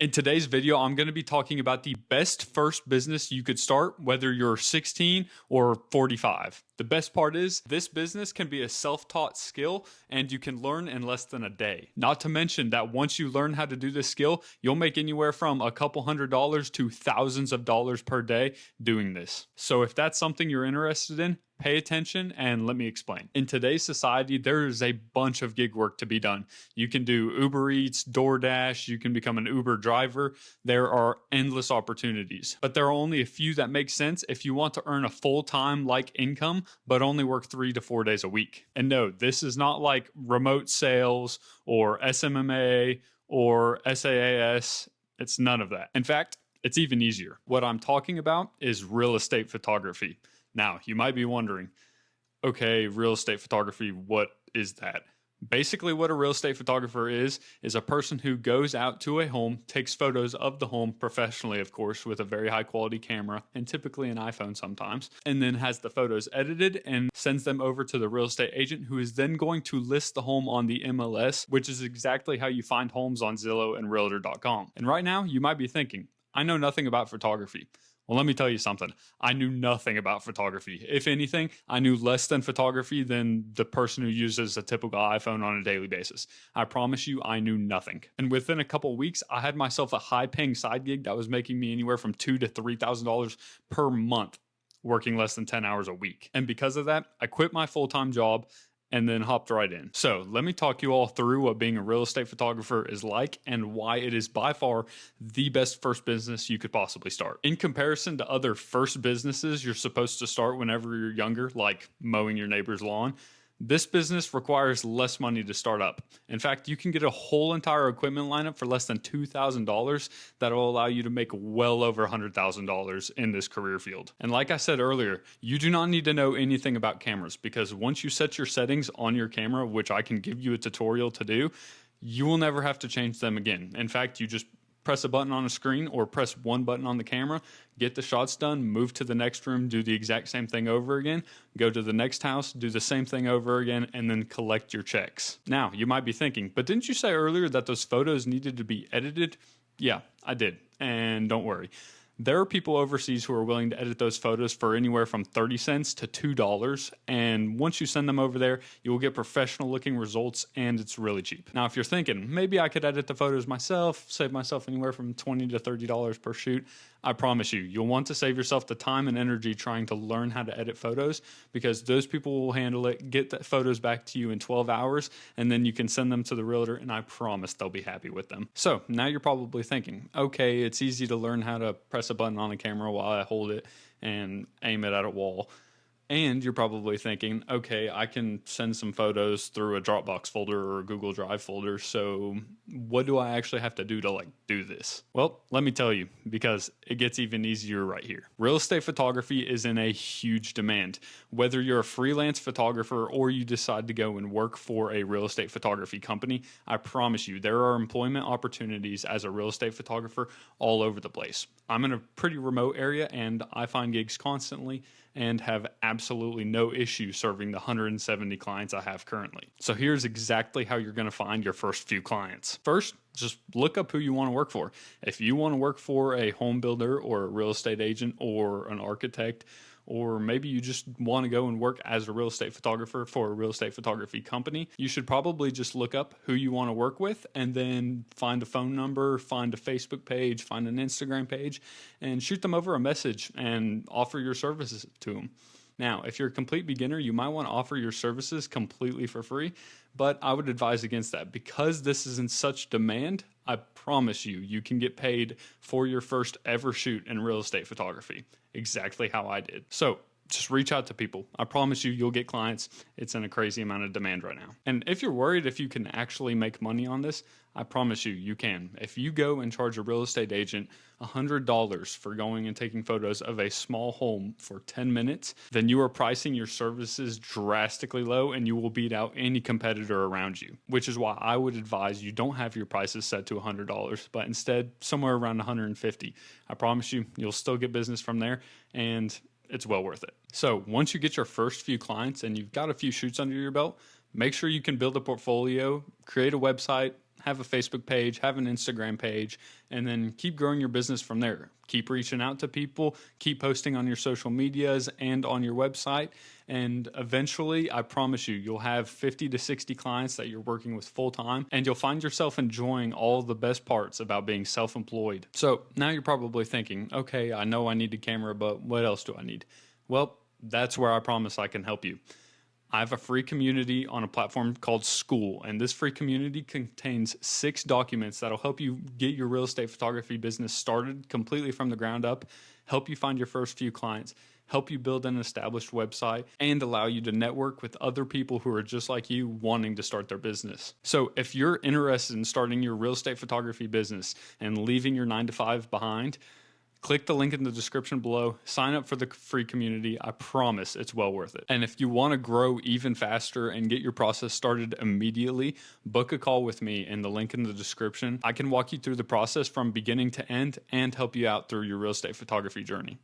In today's video, I'm going to be talking about the best first business you could start, whether you're 16 or 45. The best part is this business can be a self-taught skill and you can learn in less than a day. Not to mention that once you learn how to do this skill, you'll make anywhere from a couple $100s to thousands of dollars per day doing this. So if that's something you're interested in, pay attention and let me explain. In today's society, there is a bunch of gig work to be done. You can do Uber Eats, DoorDash, you can become an Uber driver. There are endless opportunities, but there are only a few that make sense if you want to earn a full-time like income, but only work 3 to 4 days a week. And no, this is not like remote sales or SMMA or SaaS. It's none of that. In fact, it's even easier. What I'm talking about is real estate photography. Now, you might be wondering, okay, real estate photography, what is that? Basically, what a real estate photographer is a person who goes out to a home, takes photos of the home professionally, of course, with a very high quality camera and typically an iPhone sometimes, and then has the photos edited and sends them over to the real estate agent who is then going to list the home on the MLS, which is exactly how you find homes on Zillow and Realtor.com. And right now, you might be thinking, I know nothing about photography. Well, let me tell you something. I knew nothing about photography. If anything, I knew less than photography than the person who uses a typical iPhone on a daily basis. I promise you, I knew nothing. And within a couple of weeks, I had myself a high-paying side gig that was making me anywhere from $2,000 to $3,000 per month, working less than 10 hours a week. And because of that, I quit my full-time job and then hopped right in. So let me talk you all through what being a real estate photographer is like and why it is by far the best first business you could possibly start. In comparison to other first businesses you're supposed to start whenever you're younger, like mowing your neighbor's lawn, this business requires less money to start up. In fact, you can get a whole entire equipment lineup for less than $2,000 that will allow you to make well over $100,000 in this career field. And like I said earlier, you do not need to know anything about cameras because once you set your settings on your camera, which I can give you a tutorial to do, you will never have to change them again. In fact, you just press a button on a screen or press one button on the camera, get the shots done, move to the next room, do the exact same thing over again, go to the next house, do the same thing over again, and then collect your checks. Now, you might be thinking, but didn't you say earlier that those photos needed to be edited? Yeah, I did. And don't worry. There are people overseas who are willing to edit those photos for anywhere from 30 cents to $2. And once you send them over there, you will get professional looking results and it's really cheap. Now, if you're thinking, maybe I could edit the photos myself, save myself anywhere from $20 to $30 per shoot, I promise you, you'll want to save yourself the time and energy trying to learn how to edit photos because those people will handle it, get the photos back to you in 12 hours, and then you can send them to the realtor and I promise they'll be happy with them. So now you're probably thinking, okay, it's easy to learn how to press a button on a camera while I hold it and aim it at a wall. And you're probably thinking, okay, I can send some photos through a Dropbox folder or a Google Drive folder. So what do I actually have to do to do this? Well, let me tell you, because it gets even easier right here. Real estate photography is in a huge demand. Whether you're a freelance photographer or you decide to go and work for a real estate photography company, I promise you there are employment opportunities as a real estate photographer all over the place. I'm in a pretty remote area and I find gigs constantly and have absolutely no issue serving the 170 clients I have currently. So here's exactly how you're going to find your first few clients. First, just look up who you want to work for. If you want to work for a home builder or a real estate agent or an architect, or maybe you just want to go and work as a real estate photographer for a real estate photography company, you should probably just look up who you want to work with and then find a phone number, find a Facebook page, find an Instagram page, and shoot them over a message and offer your services to them. Now, if you're a complete beginner, you might want to offer your services completely for free, but I would advise against that. Because this is in such demand, I promise you, you can get paid for your first ever shoot in real estate photography, exactly how I did. So just reach out to people. I promise you, you'll get clients. It's in a crazy amount of demand right now. And if you're worried if you can actually make money on this, I promise you, you can. If you go and charge a real estate agent $100 for going and taking photos of a small home for 10 minutes, then you are pricing your services drastically low and you will beat out any competitor around you, which is why I would advise you don't have your prices set to $100, but instead somewhere around $150. I promise you, you'll still get business from there and it's well worth it. So once you get your first few clients and you've got a few shoots under your belt, make sure you can build a portfolio, create a website, have a Facebook page, have an Instagram page, and then keep growing your business from there. Keep reaching out to people, keep posting on your social medias and on your website, and eventually, I promise you, you'll have 50 to 60 clients that you're working with full time, and you'll find yourself enjoying all the best parts about being self-employed. So now you're probably thinking, okay, I know I need a camera, but what else do I need? Well, that's where I promise I can help you. I have a free community on a platform called Skool, and this free community contains 6 documents that'll help you get your real estate photography business started completely from the ground up, help you find your first few clients, help you build an established website, and allow you to network with other people who are just like you wanting to start their business. So if you're interested in starting your real estate photography business and leaving your 9-to-5 behind, click the link in the description below, sign up for the free community. I promise it's well worth it. And if you want to grow even faster and get your process started immediately, book a call with me in the link in the description. I can walk you through the process from beginning to end and help you out through your real estate photography journey.